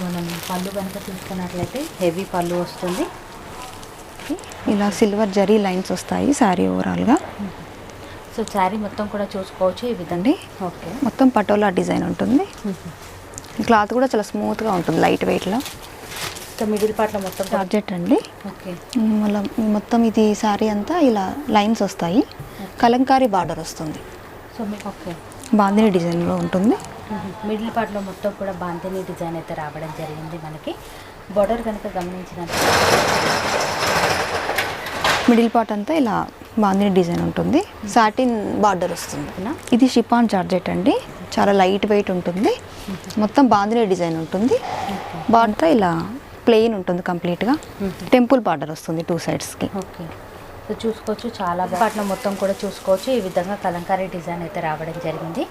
మనం పళ్ళు కనుక చూసుకున్నట్లయితే హెవీ పళ్ళు వస్తుంది. ఇలా సిల్వర్ జరీ లైన్స్ వస్తాయి శారీ ఓవరాల్గా. సో శారీ మొత్తం కూడా చూసుకోవచ్చు ఈ విధంగా. ఓకే, మొత్తం పటోలా డిజైన్ ఉంటుంది. క్లాత్ కూడా చాలా స్మూత్గా ఉంటుంది, లైట్ వెయిట్లో. సో మిడిల్ పార్ట్లో మొత్తం జార్జెట్ అండి. ఓకే, మళ్ళీ మొత్తం ఇది శారీ అంతా ఇలా లైన్స్ వస్తాయి, కలంకారీ బార్డర్ వస్తుంది. సో మీకు ఓకే బాందిని డిజైన్లో ఉంటుంది. మిడిల్ పార్ట్లో మొత్తం కూడా బాంతిని డిజైన్ అయితే రావడం జరిగింది. మనకి బార్డర్ కనుక గమనించినట్టు మిడిల్ పార్ట్ అంతా ఇలా బాందిని డిజైన్ ఉంటుంది, సాటిన్ బార్డర్ వస్తుంది. ఇది షిఫాన్ జార్జెట్ అండి, చాలా లైట్ వెయిట్ ఉంటుంది. మొత్తం బాందిని డిజైన్ ఉంటుంది. బార్డర్ ఇలా ప్లెయిన్ ఉంటుంది కంప్లీట్గా. టెంపుల్ బార్డర్ వస్తుంది 2 సైడ్స్కి. ఓకే, సో చూసుకోవచ్చు చాలా పార్ట్లో మొత్తం కూడా చూసుకోవచ్చు ఈ విధంగా కలంకారీ డిజైన్ అయితే రావడం జరిగింది.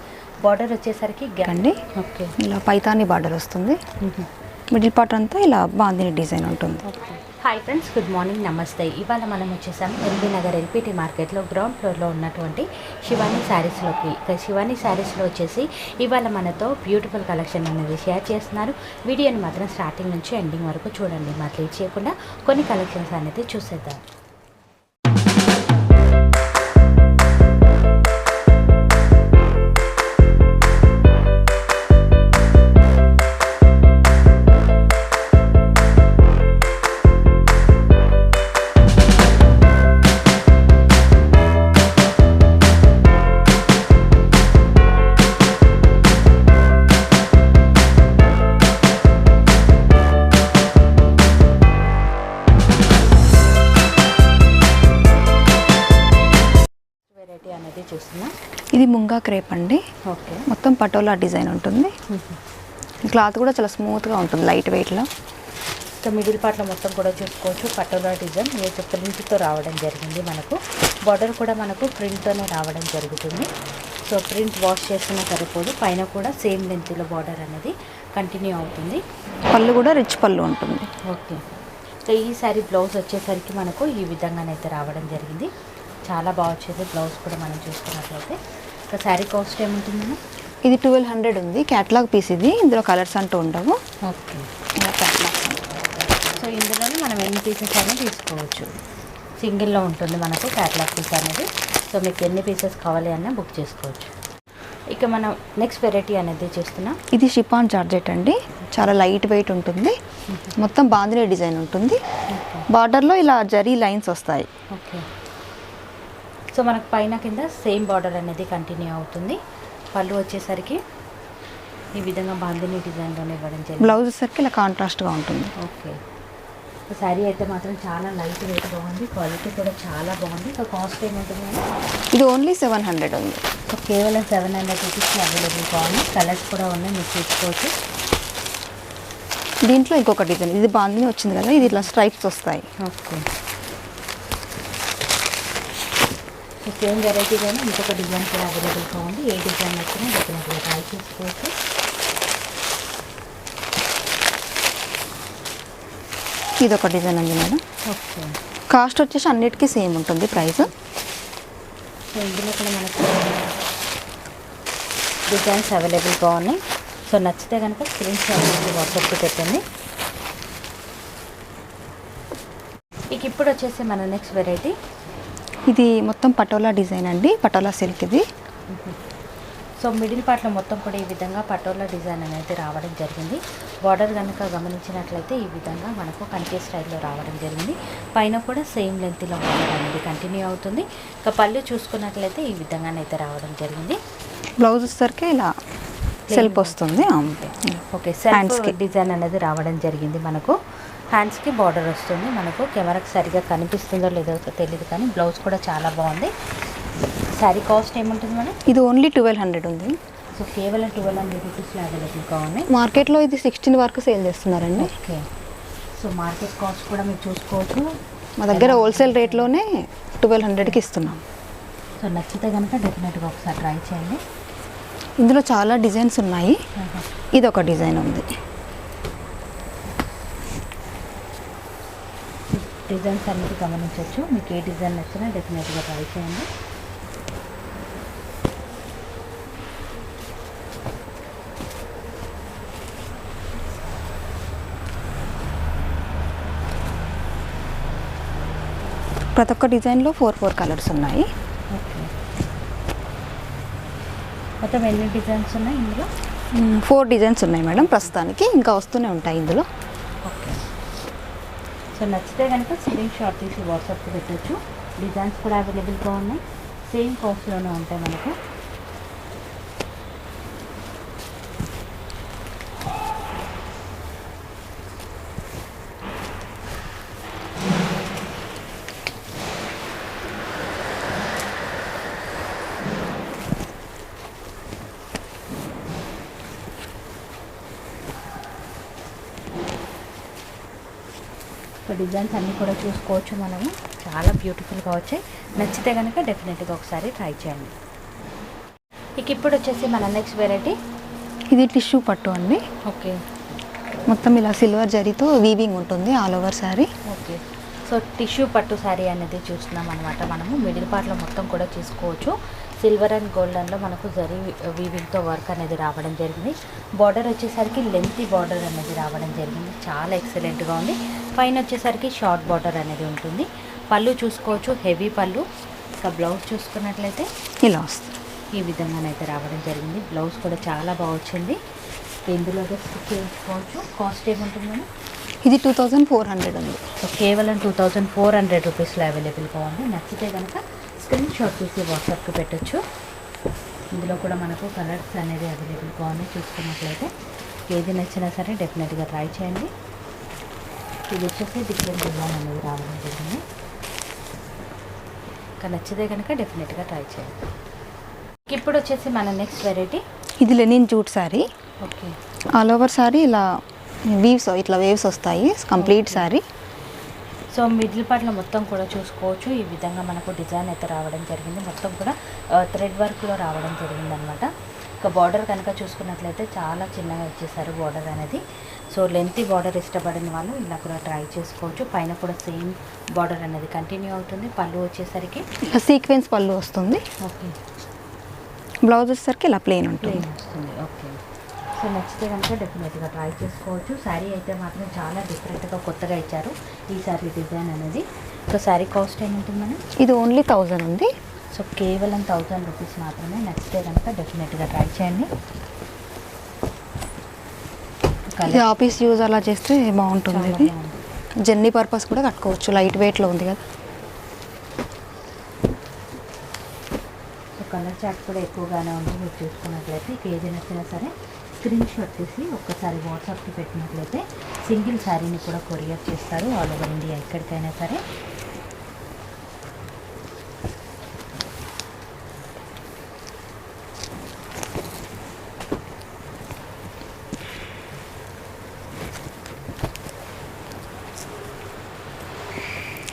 బార్డర్ వచ్చేసరికి అండి ఓకే ఇలా పైతాని బార్డర్ వస్తుంది. మిడిల్ పార్ట్ అంతా ఇలా బాందిని డిజైన్ ఉంటుంది. హాయ్ ఫ్రెండ్స్, గుడ్ మార్నింగ్, నమస్తే. ఇవాళ మనం వచ్చేసాం ఎల్బీ నగర్ ఎల్పిటి మార్కెట్లో గ్రౌండ్ ఫ్లోర్లో ఉన్నటువంటి శివాని శారీస్లోకి. ఇక శివాని శారీస్లో వచ్చేసి ఇవాళ మనతో బ్యూటిఫుల్ కలెక్షన్ అనేది షేర్ చేస్తున్నారు. వీడియోని మాత్రం స్టార్టింగ్ నుంచి ఎండింగ్ వరకు చూడండి. మరి లేట్ చేయకుండా కొన్ని కలెక్షన్స్ అనేది చూసేద్దాం. అనేది చూస్తున్నా, ఇది ముంగా క్రేప్ అండి. ఓకే, మొత్తం పటోలా డిజైన్ ఉంటుంది. క్లాత్ కూడా చాలా స్మూత్గా ఉంటుంది, లైట్ వెయిట్లో. సో మిడిల్ పార్ట్లో మొత్తం కూడా చూసుకోవచ్చు పటోలా డిజైన్ ఏదో ప్రింట్తో రావడం జరిగింది. మనకు బార్డర్ కూడా మనకు ప్రింట్తోనే రావడం జరుగుతుంది. సో ప్రింట్ వాష్ చేస్తున్నా సరిపోదు, పైన కూడా సేమ్ లెంత్లో బార్డర్ అనేది కంటిన్యూ అవుతుంది. పళ్ళు కూడా రిచ్ పళ్ళు ఉంటుంది. ఓకే, సో ఈ సారీ బ్లౌజ్ వచ్చేసరికి మనకు ఈ విధంగానైతే రావడం జరిగింది. చాలా బాగా వచ్చేది బ్లౌజ్ కూడా మనం చూసుకున్నట్లయితే. ఒక శారీ కాస్ట్ ఏముంటుందన్నా? ఇది 1200 ఉంది, క్యాటలాగ్ పీస్ ఇది. ఇందులో కలర్స్ అంటూ ఉండవు. ఓకే, సో ఇందులోనే మనం ఎన్ని పీసెస్ అనేది తీసుకోవచ్చు. సింగిల్లో ఉంటుంది మనకు క్యాటలాగ్ పీస్ అనేది. సో మీకు ఎన్ని పీసెస్ కావాలి అన్నా బుక్ చేసుకోవచ్చు. ఇక మనం నెక్స్ట్ వెరైటీ అనేది చూస్తున్నాం. ఇది షిఫాన్ జార్జెట్ అండి, చాలా లైట్ వెయిట్ ఉంటుంది. మొత్తం బాందిని డిజైన్ ఉంటుంది. బార్డర్లో ఇలా జరీ లైన్స్ వస్తాయి. ఓకే, సో మనకు పైన కింద సేమ్ బార్డర్ అనేది కంటిన్యూ అవుతుంది. పళ్ళు వచ్చేసరికి ఈ విధంగా బాందిని డిజైన్లోనే ఇవ్వడం జరిగింది. బ్లౌజ్ వచ్చేసరికి ఇలా కాంట్రాస్ట్గా ఉంటుంది. ఓకే, శారీ అయితే మాత్రం చాలా లైట్ వెయిట్ బాగుంది, క్వాలిటీ కూడా చాలా బాగుంది. సో కాస్ట్ ఏముంటుంది? ఇది ఓన్లీ 700 ఉంది. సో కేవలం 700 రూపీస్కి అవైలబుల్ బాగుంది. కలర్స్ కూడా ఉన్నాయి, మీరు చూసుకోవచ్చు. దీంట్లో ఇంకొక డిజైన్, ఇది బాందిని వచ్చింది కదా, ఇది ఇట్లా స్ట్రైప్స్ వస్తాయి. ఓకే, సేమ్ వెరైటీలోనే ఇంకొక డిజైన్ కూడా అవైలబుల్గా ఉంది. ఏ డిజైన్ వచ్చినా డెఫినెట్గా ట్రై చేసుకోవచ్చు. ఇది ఒక డిజైన్ ఉంది మేడం. ఓకే, కాస్ట్ వచ్చేసి అన్నిటికీ సేమ్ ఉంటుంది ప్రైస్. సో ఇందులో కూడా మనకు డిజైన్స్ అవైలబుల్గా ఉన్నాయి. సో నచ్చితే కనుక స్క్రీన్ షాట్ చేసి వాట్సాప్కి పెట్టండి. ఇక ఇప్పుడు వచ్చేసి మన నెక్స్ట్ వెరైటీ, ఇది మొత్తం పటోలా డిజైన్ అండి, పటోలా సిల్క్ ఇది. సో మిడిల్ పార్ట్లో మొత్తం కూడా ఈ విధంగా పటోలా డిజైన్ అనేది రావడం జరిగింది. బార్డర్ కనుక గమనించినట్లయితే ఈ విధంగా మనకు కంచి స్టైల్లో రావడం జరిగింది. పైన కూడా సేమ్ లెంత్లో బార్డర్ అనేది కంటిన్యూ అవుతుంది. ఇక పళ్ళు చూసుకున్నట్లయితే ఈ విధంగానైతే రావడం జరిగింది. బ్లౌజ్ వచ్చేసరికి ఇలా సెల్ఫ్ వస్తుంది. ఓకే, సెల్ఫ్ డిజైన్ అనేది రావడం జరిగింది. మనకు హ్యాండ్స్కి బార్డర్ వస్తుంది. మనకు కెమెరాకి సరిగా కనిపిస్తుందో లేదో తెలియదు, కానీ బ్లౌజ్ కూడా చాలా బాగుంది. శారీ కాస్ట్ ఏముంటుంది మేడం? ఇది ఓన్లీ 1200 ఉంది. సో కేవలం 1200 రూపీస్లో అవైలబుల్గా ఉన్నాయి. మార్కెట్లో ఇది 16 వరకు సేల్ చేస్తున్నారండి. ఓకే, సో మార్కెట్ కాస్ట్ కూడా మీరు చూసుకోవచ్చు. మా దగ్గర హోల్సేల్ రేట్లోనే 1200కి ఇస్తున్నాం. సో నచ్చితే కనుక డెఫినెట్గా ఒకసారి ట్రై చేయండి. ఇందులో చాలా డిజైన్స్ ఉన్నాయి. ఇది ఒక డిజైన్ ఉంది. డిజైన్స్ అనేది గమనించవచ్చు. మీకు ఏ డిజైన్ నచ్చినా డెఫినెట్గా ట్రై చేయండి. ప్రతి ఒక్క డిజైన్లో 4 కలర్స్ ఉన్నాయి. ఓకే, మొత్తం ఎన్ని డిజైన్స్ ఉన్నాయి ఇందులో? 4 డిజైన్స్ ఉన్నాయి మేడం ప్రస్తుతానికి, ఇంకా వస్తూనే ఉంటాయి ఇందులో. ఓకే, సో నచ్చితే కనుక స్క్రీన్ షాట్ తీసి వాట్సాప్కి పెట్టచ్చు. డిజైన్స్ కూడా అవైలబుల్గా ఉన్నాయి, సేమ్ కాస్ట్లోనే ఉంటాయి మనకు. సో డిజైన్స్ అన్నీ కూడా చూసుకోవచ్చు మనము, చాలా బ్యూటిఫుల్గా వచ్చాయి. నచ్చితే కనుక డెఫినెట్గా ఒకసారి ట్రై చేయండి. ఇక ఇప్పుడు వచ్చేసి మన నెక్స్ట్ వెరైటీ, ఇది టిష్యూ పట్టు అండి. ఓకే, మొత్తం ఇలా సిల్వర్ జరీతో వీవింగ్ ఉంటుంది all over sari. Okay, so tissue పట్టు శారీ అనేది చూస్తున్నాం అనమాట. మనము మిడిల్ పార్ట్లో మొత్తం కూడా చూసుకోవచ్చు. సిల్వర్ అండ్ గోల్డెన్లో మనకు జరీ వీవింగ్తో వర్క్ అనేది రావడం జరిగింది. బార్డర్ వచ్చేసరికి లెంతీ బార్డర్ అనేది రావడం జరిగింది, చాలా ఎక్సలెంట్గా ఉంది. పైన వచ్చేసరికి షార్ట్ బార్డర్ అనేది ఉంటుంది. పళ్ళు చూసుకోవచ్చు, హెవీ పళ్ళు. ఇంకా బ్లౌజ్ చూసుకున్నట్లయితే ఇలా వస్తుంది, ఈ విధంగానైతే రావడం జరిగింది. బ్లౌజ్ కూడా చాలా బాగా వచ్చింది. ఇందులో స్టిచ్ చేయించుకోవచ్చు. కాస్ట్ ఏముంటుందని? ఇది 2400 ఉంది. సో కేవలం 2400 రూపీస్లో అవైలబుల్గా ఉంది. నచ్చితే కనుక స్క్రీన్ షాట్ తీసి వాట్సాప్కి పెట్టచ్చు. ఇందులో కూడా మనకు కలర్స్ అనేది అవైలబుల్గా ఉన్నాయి. చూసుకున్నట్లయితే ఏది నచ్చినా సరే డెఫినెట్గా ట్రై చేయండి. ఇది వచ్చేసి డిఫరెంట్ డిజైన్ అనేది రావడం జరిగింది. ఇంకా నచ్చితే కనుక డెఫినెట్గా ట్రై చేయండి. ఇప్పుడు వచ్చేసి మన నెక్స్ట్ వెరైటీ, ఇది linen jute sari. Okay, all over sari ఇలా వీవ్స్, ఇట్లా వేవ్స్ వస్తాయి కంప్లీట్ శారీ. సో మిడిల్ పార్ట్లో మొత్తం కూడా చూసుకోవచ్చు. ఈ విధంగా మనకు డిజైన్ అయితే రావడం జరిగింది. మొత్తం కూడా థ్రెడ్ వర్క్లో రావడం జరిగింది అనమాట. ఇక బార్డర్ కనుక చూసుకున్నట్లయితే చాలా చిన్నగా ఇచ్చేసారు బార్డర్ అనేది. సో లెంతీ బార్డర్ ఇష్టపడిన వాళ్ళు ఇలా కూడా ట్రై చేసుకోవచ్చు. పైన కూడా సేమ్ బార్డర్ అనేది కంటిన్యూ అవుతుంది. పళ్ళు వచ్చేసరికి ఇలా సీక్వెన్స్ పళ్ళు వస్తుంది. ఓకే, బ్లౌజ్ వచ్చేసరికి ఇలా ప్లెయిన్ ఉంటుంది. ప్లెయిన్ వస్తుంది. ఓకే, సో నచ్చితే కనుక డెఫినెట్గా ట్రై చేసుకోవచ్చు. శారీ అయితే మాత్రం చాలా డిఫరెంట్గా కొత్తగా ఇచ్చారు ఈ శారీ డిజైన్ అనేది. సో శారీ కాస్ట్ ఏముంటుంది మేడం? ఇది ఓన్లీ 1000 ఉంది. సో కేవలం 1000 రూపీస్ మాత్రమే. నచ్చితే కనుక డెఫినెట్గా ట్రై చేయండి. ఇది ఆఫీస్ యూజ్ అలా చేస్తే బాగుంటుంది. ఇది జర్నీ పర్పస్ కూడా కట్టుకోవచ్చు, లైట్ వెయిట్లో ఉంది కదా. సో కలర్ చార్ట్ కూడా ఎక్కువగానే ఉంది. మీరు చూసుకున్నట్లయితే ఇక ఏది నచ్చినా సరే స్క్రీన్ షాట్ తీసి ఒక్కసారి వాట్సాప్కి పెట్టినట్లయితే సింగిల్ శారీని కూడా కొరియర్ చేస్తారు ఆల్ ఓవర్ ఇండియా ఎక్కడికైనా సరే.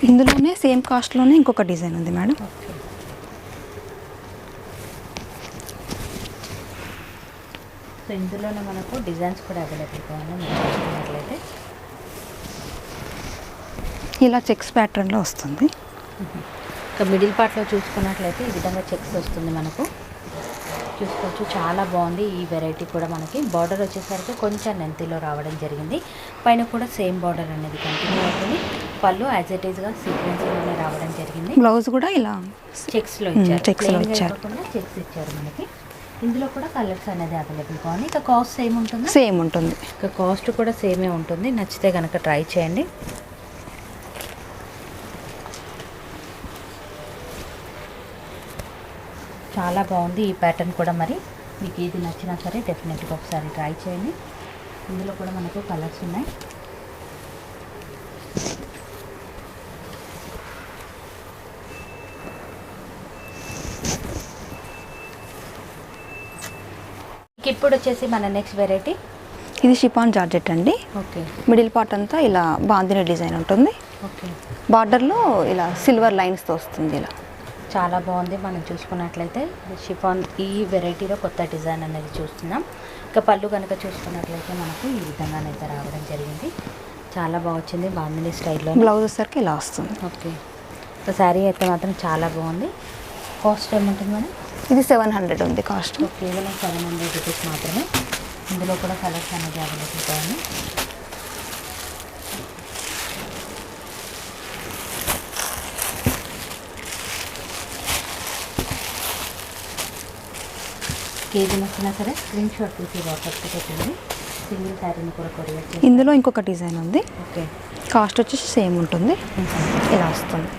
ఇందులోనే సేమ్ కాస్ట్లోనే ఇంకొక డిజైన్ ఉంది మేడం. ఓకే, సో ఇందులోనే మనకు డిజైన్స్ కూడా అవైలబుల్గా ఉన్నాయి. మీరు చూసుకున్నట్లయితే ఇలా చెక్స్ ప్యాటర్న్లో వస్తుంది. ఇక మిడిల్ పార్ట్లో చూసుకున్నట్లయితే ఈ విధంగా చెక్స్ వస్తుంది మనకు. చూసుకోవచ్చు, చాలా బాగుంది ఈ వెరైటీ కూడా. మనకి బార్డర్ వచ్చేసరికి కొంచెం లెంతీలో రావడం జరిగింది. పైన కూడా సేమ్ బార్డర్ అనేది కంటిన్యూ అవుతుంది. పళ్ళు యాజ్ ఇట్ ఈస్గా సీక్వెన్స్లోనే రావడం జరిగింది. బ్లౌజ్ కూడా ఇలా చెక్స్లో ఇచ్చారు, చెక్స్లో ప్లెయిన్గా ఇచ్చారు. ఇవ్వకుండా చెక్స్ ఇచ్చారు మనకి. ఇందులో కూడా కలర్స్ అనేది అవైలబుల్గా ఉంది. ఇక కాస్ట్ సేమ్ ఉంటుంది. సేమ్ ఉంటుంది. ఇక కాస్ట్ కూడా సేమే ఉంటుంది. నచ్చితే కనుక ట్రై చేయండి. చాలా బాగుంది ఈ ప్యాటర్న్ కూడా. మరి మీకు ఏది నచ్చినా సరే డెఫినెట్గా ఒకసారి ట్రై చేయండి. ఇందులో కూడా మనకు కలర్స్ ఉన్నాయి. ఇప్పుడు వచ్చేసి మన నెక్స్ట్ వెరైటీ, ఇది షిఫాన్ జార్జెట్ అండి. ఓకే, మిడిల్ పార్ట్ అంతా ఇలా బాందిని డిజైన్ ఉంటుంది. ఓకే, బార్డర్లో ఇలా సిల్వర్ లైన్స్తో వస్తుంది. ఇలా చాలా బాగుంది. మనం చూసుకున్నట్లయితే షిఫాన్ ఈ వెరైటీలో కొత్త డిజైన్ అనేది చూస్తున్నాం. ఇక పళ్ళు కనుక చూసుకున్నట్లయితే మనకు ఈ విధంగానైతే రావడం జరిగింది. చాలా బాగా వచ్చింది బాందిని స్టైల్లో. బ్లౌజ్ వచ్చేసరికి ఇలా వస్తుంది. ఓకే, సో శారీ అయితే మాత్రం చాలా బాగుంది. కాస్ట్ ఏముంటుంది మేడం? ఇది 700 ఉంది కాస్ట్. సో కేవలం 700 రూపీస్ మాత్రమే. ఇందులో కూడా కలర్స్ అనేది అవైలబుల్గా ఉన్నాయి. కేజీ నచ్చినా సరే స్క్రీన్ షాట్ తీసి వాట్సాప్కి పెట్టండి. సింగిల్ శారీని కూడా కొరియర్ చేసి. ఇందులో ఇంకొక డిజైన్ ఉంది. ఓకే. కాస్ట్ వచ్చేసి సేమ్ ఉంటుంది. ఇలా వస్తుంది.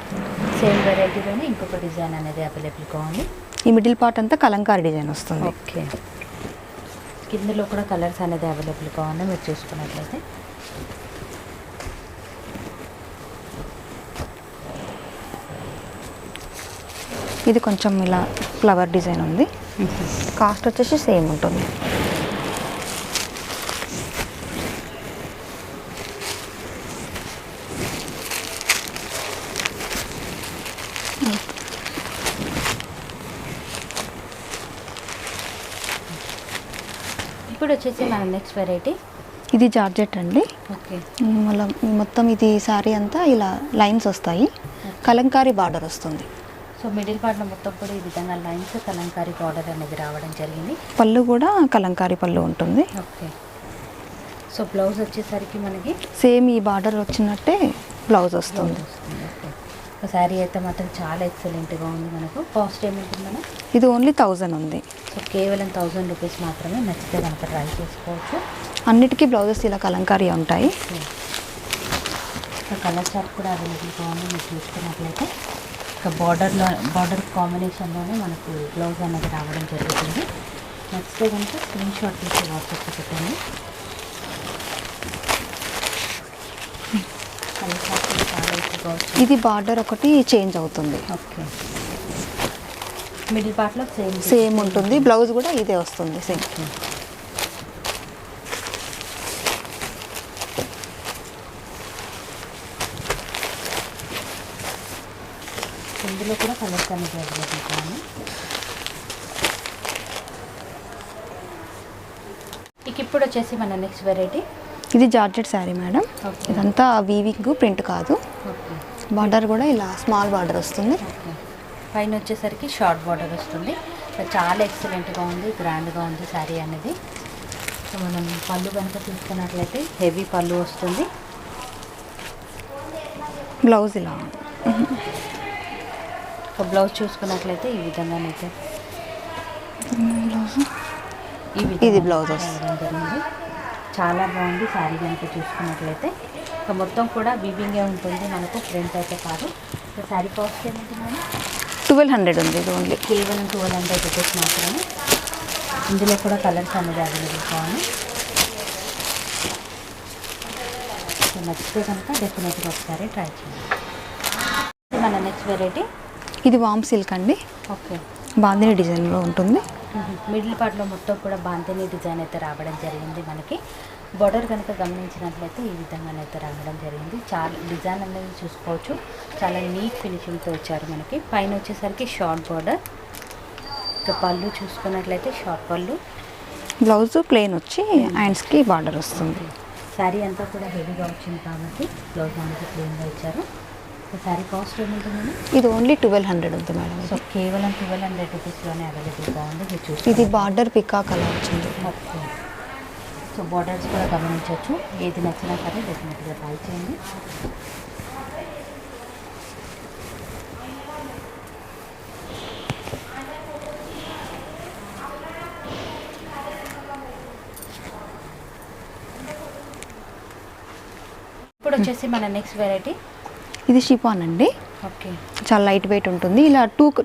సేమ్ వెరైటీలోనే ఇంకొక డిజైన్ అనేది అవైలబుల్గా ఉంది. ఈ మిడిల్ పార్ట్ అంతా కలంకారీ డిజైన్ వస్తుంది. ఓకే. కిందలో కూడా కలర్స్ అనేది అవైలబుల్గా ఉంది మీరు చూసుకున్నట్లయితే. ఇది కొంచెం ఇలా ఫ్లవర్ డిజైన్ ఉంది. కాస్ట్ వచ్చేసి సేమ్ ఉంటుంది. ఇప్పుడు వచ్చేసి మన నెక్స్ట్ వెరైటీ. ఇది జార్జెట్ అండి. ఓకే. మళ్ళీ మొత్తం ఇది శారీ అంతా ఇలా లైన్స్ వస్తాయి. కలంకారీ బార్డర్ వస్తుంది. సో మిడిల్ పార్ట్లో మొత్తం కూడా ఈ విధంగా లైన్స్ కలంకారీ బార్డర్ అనేది రావడం జరిగింది. పళ్ళు కూడా కలంకారీ పళ్ళు ఉంటుంది. ఓకే. సో బ్లౌజ్ వచ్చేసరికి మనకి సేమ్ ఈ బార్డర్ వచ్చినట్టే బ్లౌజ్ వస్తుంది. ఓకే. శారీ అయితే మాత్రం చాలా ఎక్సలెంట్గా ఉంది. మనకు కాస్ట్ ఏముంటుందన్నా? ఇది ఓన్లీ 1000 ఉంది. సో కేవలం 1000 రూపీస్ మాత్రమే. నచ్చితే కనుక ట్రై చేసుకోవచ్చు. అన్నిటికీ బ్లౌజెస్ ఇలా కలంకారీ ఉంటాయి. సో కలర్ చార్ట్ కూడా అవైలబుల్గా ఉంది మీరు చూసుకున్నట్లయితే. ఇక బార్డర్ కాంబినేషన్లోనే మనకు బ్లౌజ్ అనేది రావడం జరుగుతుంది. నచ్చితే కనుక స్క్రీన్ షాట్ తీసి వాట్సాప్కి పెట్టండి. కలర్ చార్ట్ కూడా చాలా ఎక్కువగా వచ్చింది. ఇది బార్డర్ ఒకటి చేంజ్ అవుతుంది. ఓకే. మిడిల్ పార్ట్లో సేమ్ ఉంటుంది. బ్లౌజ్ కూడా ఇదే వస్తుంది సేమ్. ఇందులో కూడా కలర్స్ అనేది అవైలబుల్గా ఉంది. ఇక ఇప్పుడు వచ్చేసి మన నెక్స్ట్ వెరైటీ. ఇది జార్జెట్ శారీ మేడం. ఓకే. ఇదంతా వీవింగ్ ప్రింట్ కాదు. ఓకే. బార్డర్ కూడా ఇలా స్మాల్ బార్డర్ వస్తుంది. ఓకే. పైన వచ్చేసరికి షార్ట్ బార్డర్ వస్తుంది. చాలా ఎక్సలెంట్గా ఉంది, గ్రాండ్గా ఉంది శారీ అనేది. సో మనం పళ్ళు కనుక చూసుకున్నట్లయితే హెవీ పళ్ళు వస్తుంది. బ్లౌజ్ ఇలా ఒక బ్లౌజ్ చూసుకున్నట్లయితే ఈ విధంగానైతే ఇది బ్లౌజ్ వస్తుంది. జరిగింది. చాలా బాగుంది శారీ కనుక చూసుకున్నట్లయితే. ఇక మొత్తం కూడా వీవింగే ఉంటుంది మనకు, ప్రింట్ అయితే కాదు. సో శారీ కాస్ట్ ఏముంటుందని 1200 ఉంది. ఇది ఓన్లీ కేవలం 1200 రూపీస్ మాత్రమే. ఇందులో కూడా కలర్స్ అనేది అవైలబుల్గా ఉన్నాయి. సో నచ్చితే కనుక డెఫినెట్గా ఒకసారి ట్రై చేయండి. మన నెక్స్ట్ వెరైటీ. ఇది వామ్ సిల్క్ అండి. ఓకే. బాందిని డిజైన్లో ఉంటుంది. మిడిల్ పార్ట్లో మొత్తం కూడా బాంతిని డిజైన్ అయితే రావడం జరిగింది మనకి. బార్డర్ కనుక గమనించినట్లయితే ఈ విధంగానైతే రావడం జరిగింది. చాలా డిజైన్ అనేది చూసుకోవచ్చు. చాలా నీట్ ఫినిషింగ్తో వచ్చారు మనకి. పైన వచ్చేసరికి షార్ట్ బార్డర్. ఇక పళ్ళు చూసుకున్నట్లయితే షార్ట్ పళ్ళు. బ్లౌజ్ ప్లెయిన్ వచ్చి హ్యాండ్స్కి బార్డర్ వస్తుంది. శారీ అంతా కూడా హెవీగా వచ్చింది కాబట్టి బ్లౌజ్ అనేది ప్లెయిన్గా ఇచ్చారు. శారీ కాస్ట్ ఏముంటుందని? ఇది ఓన్లీ 1200 ఉంది మేడం. సో కేవలం 1200 రూపీస్లోనే అవైలబుల్గా ఉంది. మీరు చూసి ఇది బార్డర్ పికా కలర్ వచ్చింది. ఓకే. సో బార్డర్స్ కూడా గమనించవచ్చు. ఏది నచ్చినా సరే డెఫినెట్గా ట్రై చేయండి. ఇప్పుడు వచ్చేసి మన నెక్స్ట్ వెరైటీ. ఇది షిఫాన్ అండి. ఓకే. చాలా లైట్ వెయిట్ ఉంటుంది. ఇలా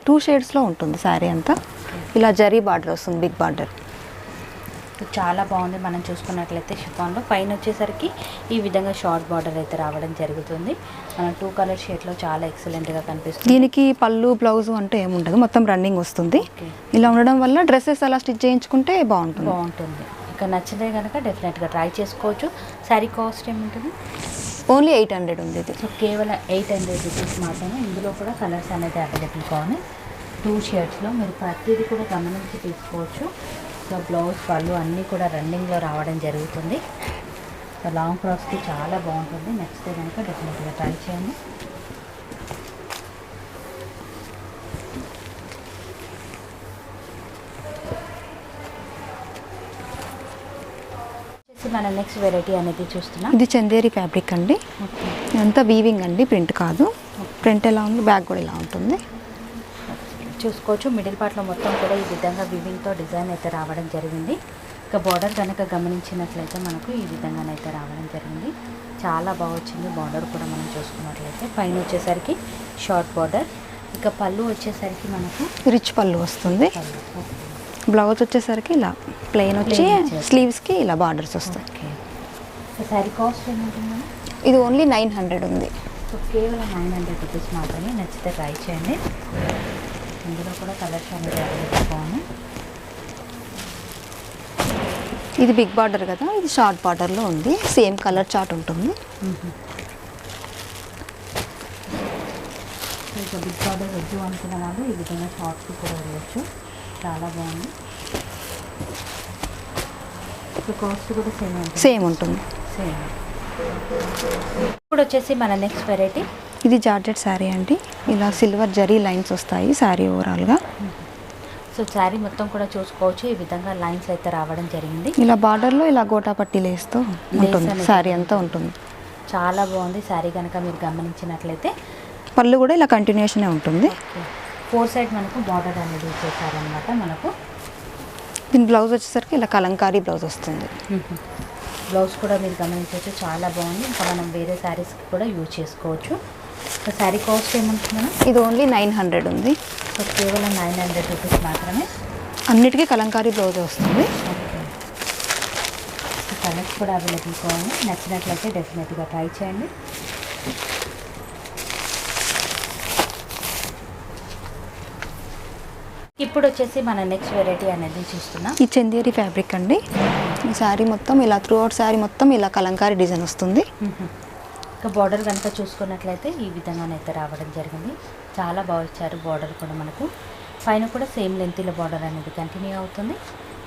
టూ షేడ్స్లో ఉంటుంది శారీ అంతా. ఇలా జరీ బార్డర్ వస్తుంది, బిగ్ బార్డర్. చాలా బాగుంది. మనం చూసుకున్నట్లయితే షిఫాన్లో పైన వచ్చేసరికి ఈ విధంగా షార్ట్ బార్డర్ అయితే రావడం జరుగుతుంది. మనం 2 కలర్ షేడ్లో చాలా ఎక్సలెంట్గా కనిపిస్తుంది. దీనికి పళ్ళు బ్లౌజ్ అంటే ఏముండదు, మొత్తం రన్నింగ్ వస్తుంది. ఇలా ఉండడం వల్ల డ్రెస్సెస్ అలా స్టిచ్ చేయించుకుంటే బాగుంటుంది. ఇక నచ్చితే కనుక డెఫినెట్గా ట్రై చేసుకోవచ్చు. శారీ కాస్ట్ ఏముంటుంది? ఓన్లీ 800 ఉంది ఇది. సో కేవలం 800 రూపీస్ మాత్రమే. ఇందులో కూడా కలర్స్ అనేది అవైలబుల్గా ఉన్నాయి. 2 షేడ్స్లో మీరు ప్రతిదీ కూడా గమనించి తీసుకోవచ్చు. సో బ్లౌజ్ పళ్ళు అన్నీ కూడా రన్నింగ్లో రావడం జరుగుతుంది. సో లాంగ్ ఫ్రాక్స్కి చాలా బాగుంటుంది. నచ్చితే కనుక డెఫినెట్గా ట్రై చేయండి. మన నెక్స్ట్ వెరైటీ అనేది చూస్తున్నాం. ఇది చందేరి ఫ్యాబ్రిక్ అండి. ఇదంతా వీవింగ్ అండి, ప్రింట్ కాదు. ప్రింట్ ఎలా ఉంది, బ్యాక్ కూడా ఇలా ఉంటుంది. చూసుకోవచ్చు మిడిల్ పార్ట్లో మొత్తం కూడా ఈ విధంగా వివింగ్తో డిజైన్ అయితే రావడం జరిగింది. ఇక బార్డర్ కనుక గమనించినట్లయితే మనకు ఈ విధంగానైతే రావడం జరిగింది. చాలా బాగా వచ్చింది. బార్డర్ కూడా మనం చూసుకున్నట్లయితే పైన వచ్చేసరికి షార్ట్ బార్డర్, ఇక పళ్ళు వచ్చేసరికి మనకు రిచ్ పళ్ళు వస్తుంది. పళ్ళు. బ్లౌజ్ వచ్చేసరికి ఇలా ప్లెయిన్ వచ్చి Plain వచ్చేసి. స్లీవ్స్కి ఇలా బార్డర్స్ వస్తాయి. ఓకే. సో శారీ కాస్ట్ ఏముంటుందా? ఇది ఓన్లీ 900 ఉంది. సో కేవలం 900 రూపీస్ మాత్రమే. నచ్చితే ట్రై చేయండి. ఇందులో కూడా కలర్స్ అనేది అవైలబుల్ బాగున్నాయి. ఇది బిగ్ బార్డర్ కదా, ఇది షార్ట్ బార్డర్లో ఉంది. సేమ్ కలర్ చార్ట్ ఉంటుంది. ఇక బిగ్ బార్డర్ వద్దు అనుకున్న వాళ్ళు ఈ విధంగా షార్ట్కి కూడా వెళ్ళచ్చు. చాలా బాగుంది. సో కాస్ట్ కూడా సేమ్ ఉంటుంది. సేమ్ ఉంటుంది. సేమ్. ఇప్పుడు వచ్చేసి మన నెక్స్ట్ వెరైటీ. ఇది జార్జెట్ శారీ అండి. ఇలా సిల్వర్ జరీ లైన్స్ వస్తాయి శారీ ఓవరాల్గా. సో శారీ మొత్తం కూడా చూసుకోవచ్చు. ఈ విధంగా లైన్స్ అయితే రావడం జరిగింది. ఇలా బార్డర్లో ఇలా గోటాపట్టి లేస్తూ ఉంటుంది. అనేది శారీ అంతా ఉంటుంది. చాలా బాగుంది. శారీ కనుక మీరు గమనించినట్లయితే పళ్ళు కూడా ఇలా కంటిన్యూషనే ఉంటుంది. 4 సైడ్ మనకు బార్డర్ అనేది ఇచ్చేసారనమాట. మనకు దీని బ్లౌజ్ వచ్చేసరికి ఇలా కలంకారీ బ్లౌజ్ వస్తుంది. బ్లౌజ్ కూడా మీరు గమనించవచ్చు. చాలా బాగుంది. ఇంకా మనం వేరే శారీస్కి కూడా యూజ్ చేసుకోవచ్చు. సో శారీ కాస్ట్ ఏమంటున్నాను? ఇది ఓన్లీ 900 ఉంది. సో కేవలం 900 రూపీస్ మాత్రమే. అన్నిటికీ కలంకారీ బ్లౌజ్ వస్తుంది. ఓకే. సో కలర్స్ కూడా అవైలబుల్ కావాలి. నచ్చినట్లయితే డెఫినెట్గా ట్రై చేయండి. ఇప్పుడు వచ్చేసి మన నెక్స్ట్ వెరైటీ అనేది చూస్తున్నాం. ఈ చందేరి ఫ్యాబ్రిక్ అండి. ఈ శారీ మొత్తం ఇలా త్రూ అవుట్ శారీ మొత్తం ఇలా కలంకారీ డిజైన్ వస్తుంది. ఇక బార్డర్ కనుక చూసుకున్నట్లయితే ఈ విధంగానైతే రావడం జరిగింది. చాలా బాగా ఇచ్చారు. బార్డర్ కూడా మనకు పైన కూడా సేమ్ లెంత్లో బార్డర్ అనేది కంటిన్యూ అవుతుంది.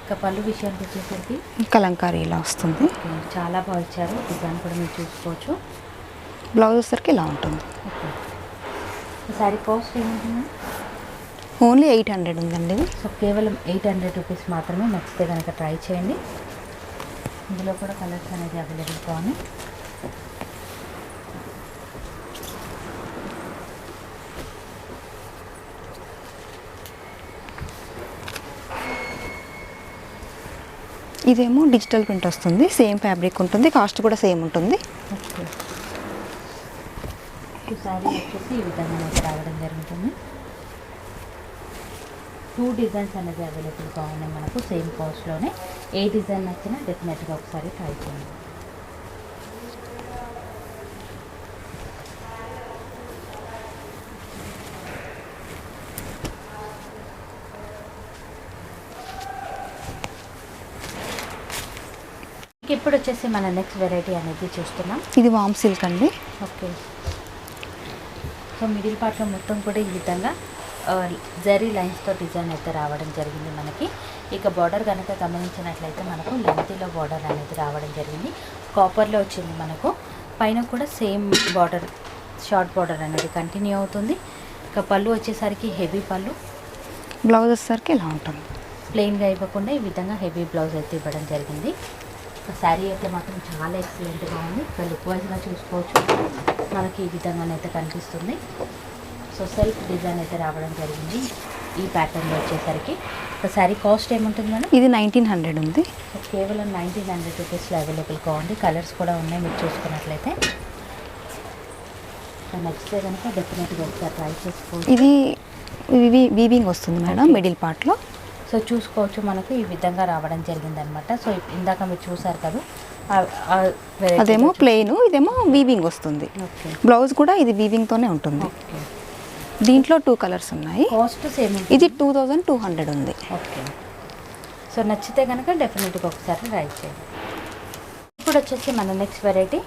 ఇక పళ్ళు విషయానికి వచ్చేసరికి కలంకారీ ఇలా వస్తుంది. చాలా బాగా ఇచ్చారు. డిజైన్ కూడా మీరు చూసుకోవచ్చు. బ్లౌజ్ వచ్చేసరికి ఇలా ఉంటుంది. ఓకే. శారీ కాస్ట్ ఏముంటుంది? ఓన్లీ 800 ఉందండి ఇది. సో కేవలం 800 రూపీస్ మాత్రమే. నచ్చితే కనుక ట్రై చేయండి. ఇందులో కూడా కలర్స్ అనేది అవైలబుల్ కావాలి. ఇదేమో డిజిటల్ ప్రింట్ వస్తుంది. సేమ్ ఫ్యాబ్రిక్ ఉంటుంది. కాస్ట్ కూడా సేమ్ ఉంటుంది. ఓకే. ఈ శారీ వచ్చేసి ఈ విధంగా రావడం జరుగుతుంది. 2 డిజైన్స్ అనేది అవైలబుల్గా ఉన్నాయి మనకు సేమ్ కాస్ట్లోనే. ఏ డిజైన్ నచ్చినా డెఫినెట్గా ఒకసారి ట్రై చేయండి. ఇప్పుడు వచ్చేసి మన నెక్స్ట్ వెరైటీ అనేది చూస్తున్నాం. ఇది వామ్ సిల్క్ అండి. ఓకే. సో మిడిల్ పార్ట్లో మొత్తం కూడా ఈ విధంగా జరీ లైన్స్తో డిజైన్ అయితే రావడం జరిగింది మనకి. ఇక బార్డర్ కనుక గమనించినట్లయితే మనకు లెంతీలో బార్డర్ అనేది రావడం జరిగింది. కాపర్లో వచ్చింది మనకు. పైన కూడా సేమ్ బార్డర్ షార్ట్ బార్డర్ అనేది కంటిన్యూ అవుతుంది. ఇక పళ్ళు వచ్చేసరికి హెవీ పళ్ళు. బ్లౌజ్ వచ్చేసరికి ఇలా ఉంటుంది. ప్లెయిన్గా ఇవ్వకుండా ఈ విధంగా హెవీ బ్లౌజ్ అయితే ఇవ్వడం జరిగింది. శారీ అయితే మాత్రం చాలా ఎక్సలెంట్గా ఉంది. ఇక లుక్ వైజ్గా చూసుకోవచ్చు. మనకి ఈ విధంగానైతే కనిపిస్తుంది. సో సెల్ఫ్ డిజైన్ అయితే రావడం జరిగింది ఈ ప్యాటర్న్లో వచ్చేసరికి. ఒక శారీ కాస్ట్ ఏముంటుంది మేడం? ఇది 1900 ఉంది. సో కేవలం 1900 రూపీస్లో అవైలబుల్గా ఉంది. కలర్స్ కూడా ఉన్నాయి మీరు చూసుకున్నట్లయితే. నచ్చితే కనుక డెఫినెట్గా ఒకసారి ట్రై చేసుకోవచ్చు. ఇది వీవింగ్ వస్తుంది మేడం మిడిల్ పార్ట్లో. సో చూసుకోవచ్చు మనకు ఈ విధంగా రావడం జరిగిందనమాట. సో ఇందాక మీరు చూసారు కదా, అదేమో ప్లెయిన్, ఇదేమో వీవింగ్ వస్తుంది. ఓకే. బ్లౌజ్ కూడా ఇది వీవింగ్తోనే ఉంటుంది. ఓకే. దీంట్లో 2 కలర్స్ ఉన్నాయి. Cost same. ఇది 2200 ఉంది. ఓకే. సో నచ్చితే కనుక డెఫినెట్గా ఒకసారి ట్రై చేయండి. ఇప్పుడు వచ్చేసి మన నెక్స్ట్ వెరైటీ.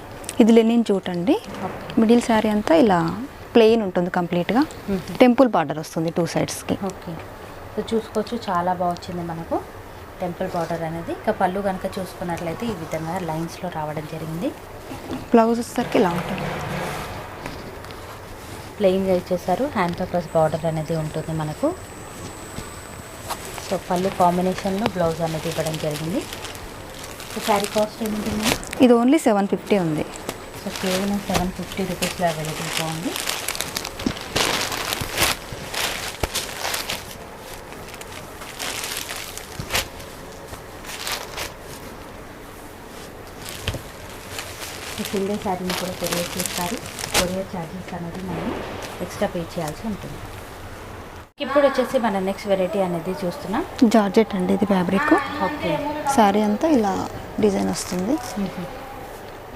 ఇది లెనిన్ జూట్ అండి. ఓకే. మిడిల్ శారీ అంతా ఇలా ప్లెయిన్ ఉంటుంది కంప్లీట్గా. టెంపుల్ బార్డర్ వస్తుంది 2 సైడ్స్కి. ఓకే. సో చూసుకోవచ్చు చాలా బాగా వచ్చింది మనకు టెంపుల్ బార్డర్ అనేది. ఇక పళ్ళు కనుక చూసుకున్నట్లయితే ఈ విధంగా లైన్స్లో రావడం జరిగింది. బ్లౌజ్ వచ్చేసరికి ఇలా ఉంటుంది. ప్లెయిన్గా ఇచ్చేసారు. హ్యాండ్ పర్పస్ బార్డర్ అనేది ఉంటుంది మనకు. సో పళ్ళు కాంబినేషన్లో బ్లౌజ్ అనేది ఇవ్వడం జరిగింది. సో శారీ కాస్ట్ ఏముంటుంది? ఇది ఓన్లీ 750 ఉంది. సో కేవలం 750 రూపీస్లో అవైలబుల్గా ఉంది. సింగిల్ శారీని కూడా కొరియర్ చేస్తారు. కొరియర్ ఛార్జెస్ అనేది మనం ఎక్స్ట్రా పే చేయాల్సి ఉంటుంది. ఇప్పుడు వచ్చేసి మన నెక్స్ట్ వెరైటీ అనేది చూస్తున్నాం. జార్జెట్ అండి ఇది ఫ్యాబ్రిక్. ఓకే. శారీ అంతా ఇలా డిజైన్ వస్తుంది.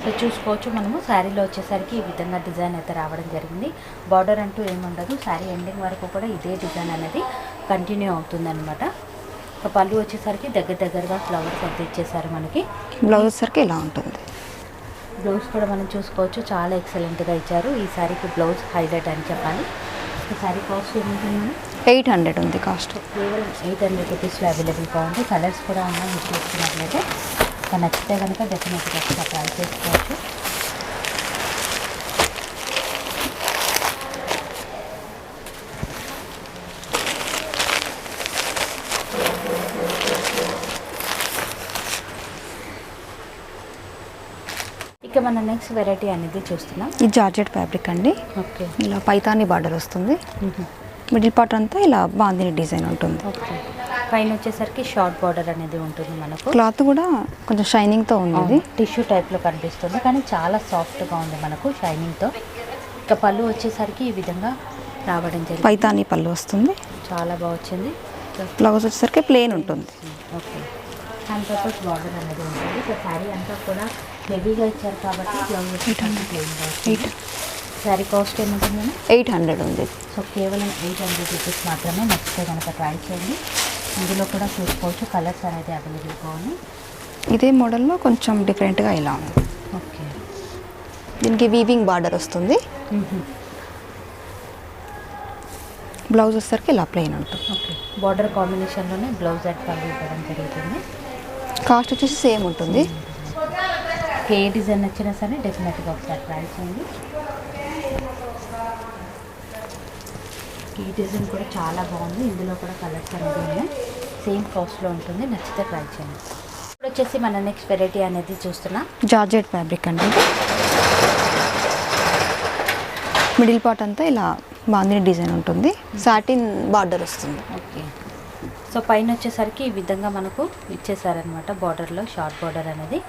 సో చూసుకోవచ్చు మనము శారీలో వచ్చేసరికి ఈ విధంగా డిజైన్ అయితే రావడం జరిగింది. బార్డర్ అంటూ ఏముండదు. శారీ ఎండింగ్ వరకు కూడా ఇదే డిజైన్ అనేది కంటిన్యూ అవుతుందన్నమాట. ఒక పళ్ళు వచ్చేసరికి దగ్గరగా ఫ్లవర్స్ అయితే ఇచ్చేసారు మనకి. బ్లౌజ్ వచ్చేసరికి ఇలా ఉంటుంది. బ్లౌజ్ కూడా మనం చూసుకోవచ్చు, చాలా ఎక్సలెంట్గా ఇచ్చారు. ఈ శారీకి బ్లౌజ్ హైలైట్ అని చెప్పాలి. ఈ శారీ కాస్ట్ ఏముంటుంది? 800 ఉంది కాస్ట్. కేవలం 800 రూపీస్లో అవైలబుల్గా ఉంది. కలర్స్ కూడా ఉన్నాయి. మీరు చూసుకున్నట్లయితే నచ్చితే కనుక డెఫినెట్గా ట్రై చేసుకోవచ్చు. ఇక మన నెక్స్ట్ వెరైటీ అనేది చూస్తున్నాం. ఇది జార్జెట్ ఫ్యాబ్రిక్ అండి. ఓకే. ఇలా పైతాని బార్డర్ వస్తుంది. మిడిల్ పార్ట్ అంతా ఇలా బాందిని డిజైన్ ఉంటుంది. ఓకే. పైన వచ్చేసరికి షార్ట్ బార్డర్ అనేది ఉంటుంది మనకు. క్లాత్ కూడా కొంచెం షైనింగ్తో ఉంది. టిష్యూ టైప్లో కనిపిస్తుంది కానీ చాలా సాఫ్ట్గా ఉంది మనకు షైనింగ్తో. ఇక పళ్ళు వచ్చేసరికి ఈ విధంగా రావడం జరిగింది. పైతాని పళ్ళు వస్తుంది. చాలా బాగా వచ్చింది. బ్లౌజ్ వచ్చేసరికి ప్లెయిన్ ఉంటుంది. ఓకే. హ్యాండ్ పర్పస్ బార్డర్ అనేది ఉంటుంది. ఇక శారీ అంతా కూడా హెవీగా ఇచ్చారు కాబట్టి బ్లౌజ్ వచ్చేసరికి ప్లెయిన్గా వస్తుంది. శారీ కాస్ట్ ఏముంటుంది? 800 ఉంది. సో కేవలం 800 రూపీస్ మాత్రమే. నచ్చితే కనుక ట్రై చేయండి. ఇందులో కూడా చూసుకోవచ్చు కలర్స్ అనేది అవైలబుల్గా ఉంది. ఇదే మోడల్లో కొంచెం డిఫరెంట్గా ఇలా ఉంది. ఓకే. దీనికి వీవింగ్ బార్డర్ వస్తుంది. బ్లౌజ్ వచ్చేసరికి ఇలా ప్లెయిన్ ఉంటుంది. ఓకే. బార్డర్ కాంబినేషన్లోనే బ్లౌజ్ అండ్ పళ్ళు ఇవ్వడం జరుగుతుంది. కాస్ట్ వచ్చేసి సేమ్ ఉంటుంది. ఏ డిజైన్ నచ్చినా సరే డెఫినెట్గా ఒకసారి ట్రై చేయండి. ఈ డిజైన్ కూడా చాలా బాగుంది. ఇందులో కూడా కలర్స్ అనేది ఉన్నాయి. సేమ్ కాస్ట్లో ఉంటుంది. నచ్చితే ట్రై చేయండి. ఇప్పుడు వచ్చేసి మన నెక్స్ట్ వెరైటీ అనేది చూస్తున్నాం. జార్జెట్ ఫ్యాబ్రిక్ అండి. మిడిల్ పార్ట్ అంతా ఇలా బాందిని డిజైన్ ఉంటుంది. సాటిన్ బార్డర్ వస్తుంది. ఓకే. సో పైన వచ్చేసరికి ఈ విధంగా మనకు ఇచ్చేసారనమాట. బార్డర్లో షార్ట్ బార్డర్ అనేది.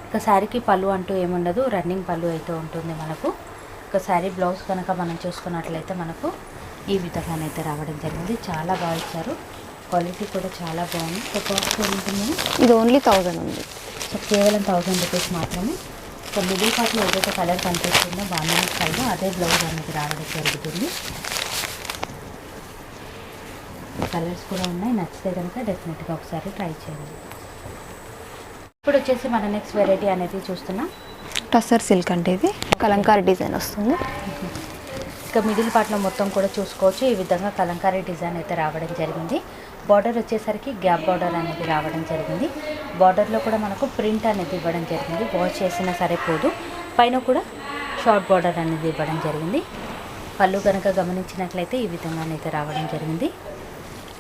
ఇక శారీకి పళ్ళు అంటూ ఏముండదు. రన్నింగ్ పళ్ళు అయితే ఉంటుంది మనకు. ఇక శారీ బ్లౌజ్ కనుక మనం చూసుకున్నట్లయితే మనకు ఈ విధంగానైతే రావడం జరిగింది. చాలా బాగా ఇచ్చారు. క్వాలిటీ కూడా చాలా బాగుంది. సో కాస్ట్ ఏముంటుంది? ఇది ఓన్లీ 1000 ఉంది. సో కేవలం 1000 రూపీస్ మాత్రమే. సో మిడిల్ పార్ట్లో ఏదైతే కలర్ కనిపిస్తుందో బాంధనీ స్టైల్లో అదే బ్లౌజ్ అనేది రావడం జరుగుతుంది. కలర్స్ కూడా ఉన్నాయి. నచ్చితే కనుక డెఫినెట్గా ఒకసారి ట్రై చేయండి. ఇప్పుడు వచ్చేసి మన నెక్స్ట్ వెరైటీ అనేది చూస్తున్నాం. టస్సర్ సిల్క్ అంటే ఇది కలంకారీ డిజైన్ వస్తుంది. ఇక మిడిల్ పార్ట్లో మొత్తం కూడా చూసుకోవచ్చు. ఈ విధంగా కలంకారీ డిజైన్ అయితే రావడం జరిగింది. బార్డర్ వచ్చేసరికి గ్యాప్ బార్డర్ అనేది రావడం జరిగింది. బార్డర్లో కూడా మనకు ప్రింట్ అనేది ఇవ్వడం జరిగింది. వాష్ చేసినా సరే పోదు. పైన కూడా షార్ట్ బార్డర్ అనేది ఇవ్వడం జరిగింది. పళ్ళు కనుక గమనించినట్లయితే ఈ విధంగానైతే రావడం జరిగింది.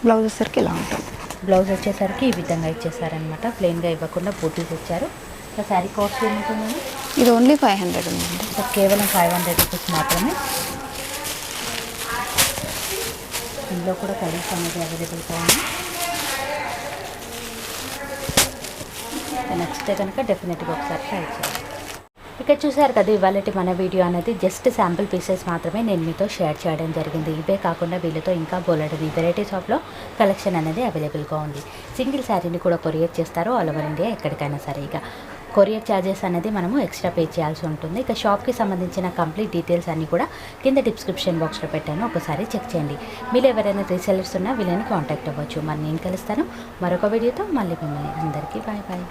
బ్లౌజ్ వచ్చేసరికి ఇలా ఉంటుంది. బ్లౌజ్ వచ్చేసరికి ఈ విధంగా ఇచ్చేసారనమాట. ప్లెయిన్గా ఇవ్వకుండా బూటీస్ ఇచ్చారు. ఇక శారీ కాస్ట్ ఏముంటుందండి? ఇది ఓన్లీ 500 ఉందండి. సో కేవలం 500 రూపీస్ మాత్రమే. ఇందులో కూడా కలర్స్ అనేది అవైలబుల్గా ఉంది. నచ్చితే కనుక డెఫినెట్గా ఒకసారి ట్రై చేయండి. ఇక చూసారు కదా ఇవాళ మన వీడియో అనేది జస్ట్ శాంపుల్ పీసెస్ మాత్రమే నేను మీతో షేర్ చేయడం జరిగింది. ఇవే కాకుండా వీళ్ళతో ఇంకా బోలెడని వెరైటీ షాప్లో కలెక్షన్ అనేది అవైలబుల్గా ఉంది. సింగిల్ శారీని కూడా కొరియర్ చేస్తారు ఆల్ ఓవర్ ఇండియా ఎక్కడికైనా సరే. ఇక కొరియర్ ఛార్జెస్ అనేది మనము ఎక్స్ట్రా పే చేయాల్సి ఉంటుంది. ఇక షాప్కి సంబంధించిన కంప్లీట్ డీటెయిల్స్ అన్నీ కూడా కింద డిస్క్రిప్షన్ బాక్స్లో పెట్టాను. ఒకసారి చెక్ చేయండి. మీరు ఎవరైనా రీసెలర్స్ ఉన్నా వీళ్ళని కాంటాక్ట్ అవ్వచ్చు. మరి నేను కలుస్తాను మరొక వీడియోతో. మళ్ళీ మిమ్మల్ని అందరికీ బాయ్ బాయ్.